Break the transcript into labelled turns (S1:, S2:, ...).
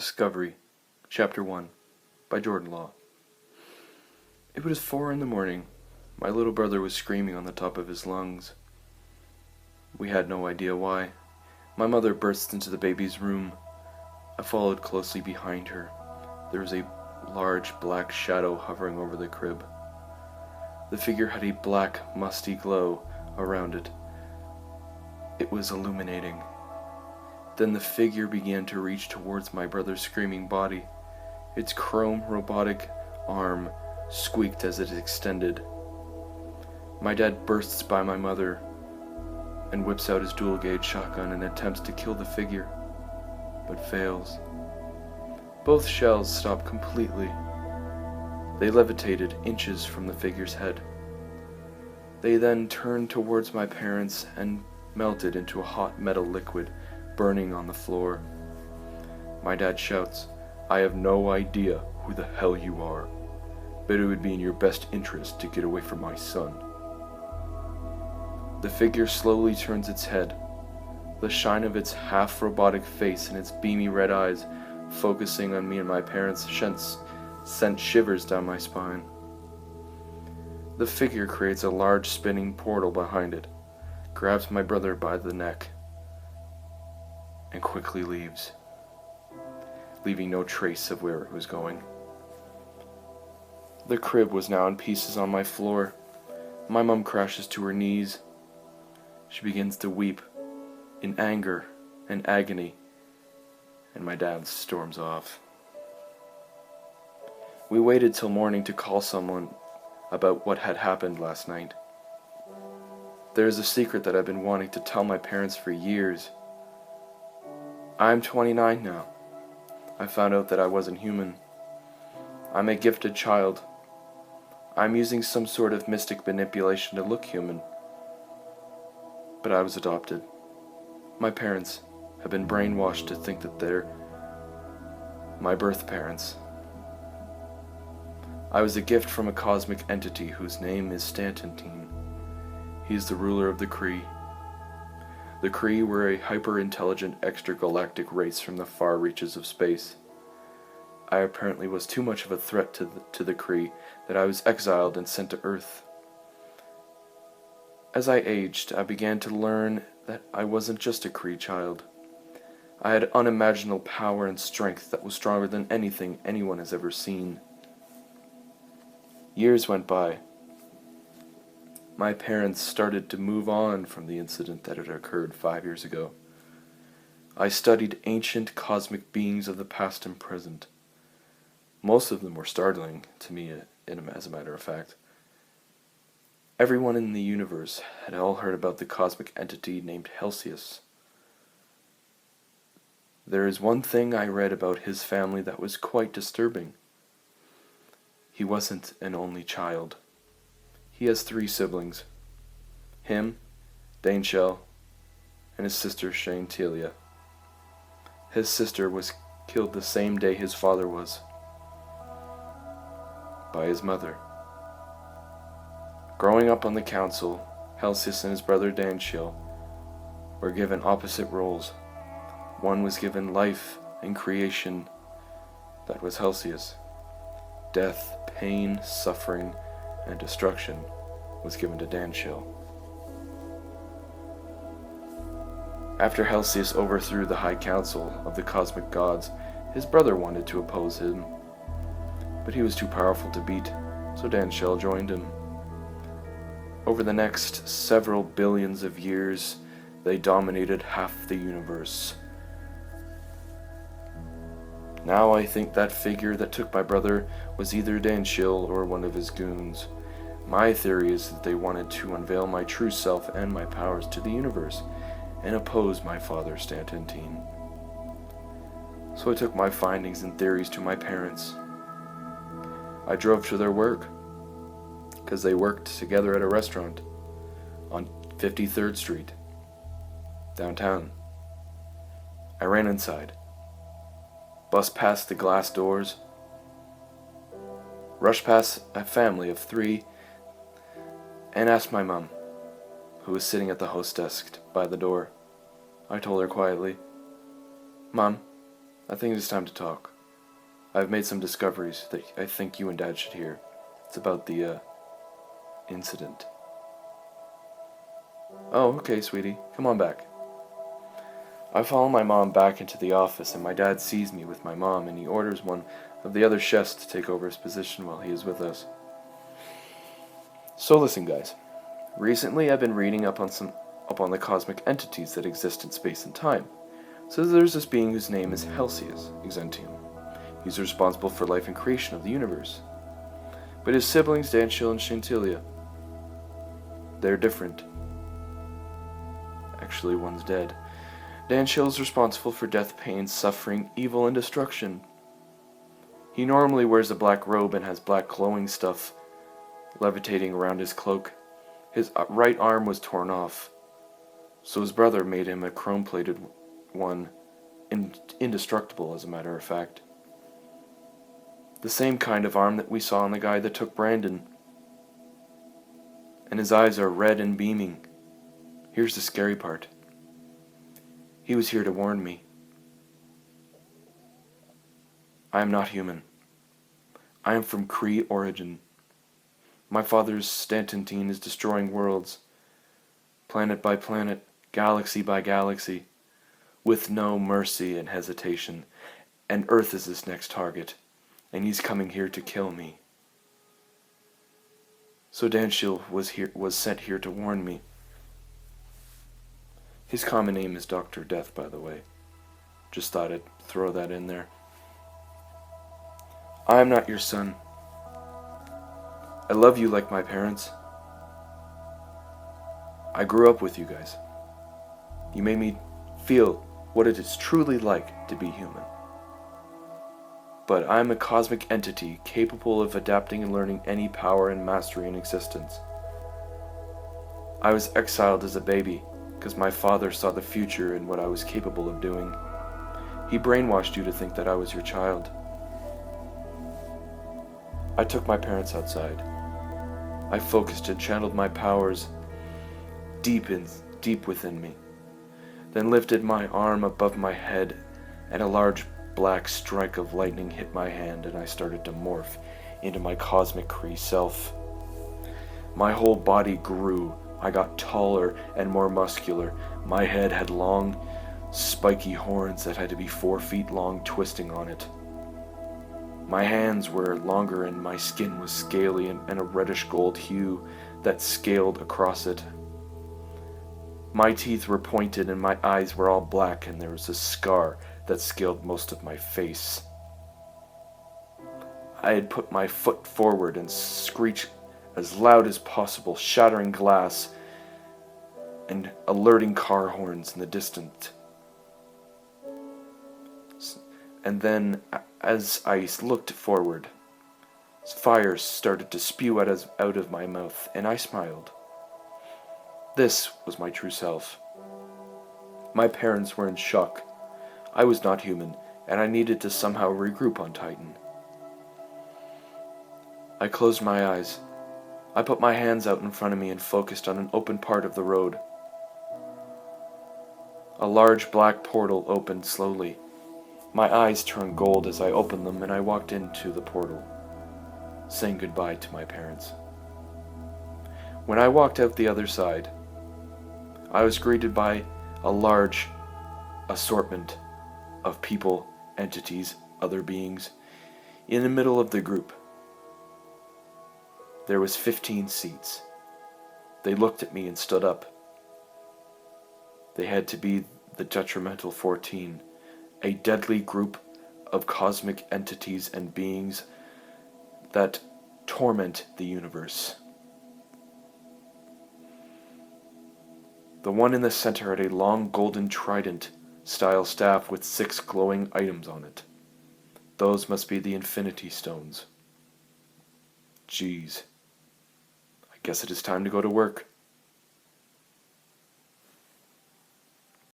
S1: Discovery, Chapter 1, by Jordan Law. It was 4 a.m. My little brother was screaming on the top of his lungs. We had no idea why. My mother burst into the baby's room. I followed closely behind her. There was a large black shadow hovering over the crib. The figure had a black, musty glow around it. It was illuminating. Then the figure began to reach towards my brother's screaming body. Its chrome robotic arm squeaked as it extended. My dad bursts by my mother and whips out his dual-gauge shotgun and attempts to kill the figure, but fails. Both shells stop completely. They levitated inches from the figure's head. They then turned towards my parents and melted into a hot metal liquid burning on the floor. My dad shouts, "I have no idea who the hell you are, but it would be in your best interest to get away from my son." The figure slowly turns its head. The shine of its half-robotic face and its beamy red eyes focusing on me and my parents sent shivers down my spine. The figure creates a large spinning portal behind it, grabs my brother by the neck, and quickly leaves, leaving no trace of where it was going. The crib was now in pieces on my floor. My mom crashes to her knees. She begins to weep in anger and agony, and my dad storms off. We waited till morning to call someone about what had happened last night. There is a secret that I've been wanting to tell my parents for years. I'm 29 now. I found out that I wasn't human. I'm a gifted child. I'm using some sort of mystic manipulation to look human. But I was adopted. My parents have been brainwashed to think that they're my birth parents. I was a gift from a cosmic entity whose name is Stanton. He is the ruler of the Kree. The Kree were a hyper-intelligent extragalactic race from the far reaches of space. I apparently was too much of a threat to the Kree that I was exiled and sent to Earth. As I aged, I began to learn that I wasn't just a Kree child. I had unimaginable power and strength that was stronger than anything anyone has ever seen. Years went by. My parents started to move on from the incident that had occurred 5 years ago. I studied ancient cosmic beings of the past and present. Most of them were startling to me, as a matter of fact. Everyone in the universe had all heard about the cosmic entity named Helsius. There is one thing I read about his family that was quite disturbing. He wasn't an only child. He has 3 siblings. Him, Daneshell, and his sister Shaintelia. His sister was killed the same day his father was, by his mother. Growing up on the council, Helsius and his brother Daneshell were given opposite roles. One was given life and creation, that was Helsius. Death, pain, suffering, and destruction was given to Daneshell. After Helsius overthrew the High Council of the Cosmic Gods, his brother wanted to oppose him, but he was too powerful to beat, so Daneshell joined him. Over the next several billions of years, they dominated half the universe. Now I think that figure that took my brother was either Daneshell or one of his goons. My theory is that they wanted to unveil my true self and my powers to the universe and oppose my father, Stanton. So I took my findings and theories to my parents. I drove to their work, because they worked together at a restaurant on 53rd Street, downtown. I ran inside, buzzed past the glass doors, rushed past a family of 3, and asked my mom, who was sitting at the host desk by the door. I told her quietly, "Mom, I think it is time to talk. I've made some discoveries that I think you and Dad should hear. It's about the, incident. Oh, okay, sweetie. Come on back. I follow my mom back into the office, and my dad sees me with my mom, and he orders one of the other chefs to take over his position while he is with us. So listen, guys. Recently, I've been reading up on the cosmic entities that exist in space and time. So there's this being whose name is Helsius Exentium. He's responsible for life and creation of the universe. But his siblings, Danshil and Shintilia, they're different. Actually, one's dead. Danshil is responsible for death, pain, suffering, evil, and destruction. He normally wears a black robe and has black glowing stuff levitating around his cloak. His right arm was torn off, so his brother made him a chrome-plated one, indestructible as a matter of fact. The same kind of arm that we saw on the guy that took Brandon. And his eyes are red and beaming. Here's the scary part. He was here to warn me. I am not human. I am from Kree origin. My father's Stantantine is destroying worlds, planet by planet, galaxy by galaxy, with no mercy and hesitation, and Earth is his next target, and he's coming here to kill me. So Danshil was sent here to warn me. His common name is Dr. Death, by the way. Just thought I'd throw that in there. I am not your son. I love you like my parents. I grew up with you guys. You made me feel what it is truly like to be human. But I am a cosmic entity capable of adapting and learning any power and mastery in existence. I was exiled as a baby because my father saw the future in what I was capable of doing. He brainwashed you to think that I was your child. I took my parents outside. I focused and channeled my powers deep within me, then lifted my arm above my head, and a large black strike of lightning hit my hand, and I started to morph into my cosmic Kree self. My whole body grew. I got taller and more muscular. My head had long, spiky horns that had to be 4 feet long, twisting on it. My hands were longer and my skin was scaly and a reddish gold hue that scaled across it. My teeth were pointed and my eyes were all black, and there was a scar that scaled most of my face. I had put my foot forward and screeched as loud as possible, shattering glass and alerting car horns in the distance. And then, as I looked forward, fire started to spew out of my mouth, and I smiled. This was my true self. My parents were in shock. I was not human, and I needed to somehow regroup on Titan. I closed my eyes. I put my hands out in front of me and focused on an open part of the road. A large black portal opened slowly. My eyes turned gold as I opened them, and I walked into the portal, saying goodbye to my parents. When I walked out the other side, I was greeted by a large assortment of people, entities, other beings. In the middle of the group, there was 15 seats. They looked at me and stood up. They had to be the Detrimental 14, a deadly group of cosmic entities and beings that torment the universe. The one in the center had a long golden trident-style staff with 6 glowing items on it. Those must be the Infinity Stones. Geez. I guess it is time to go to work.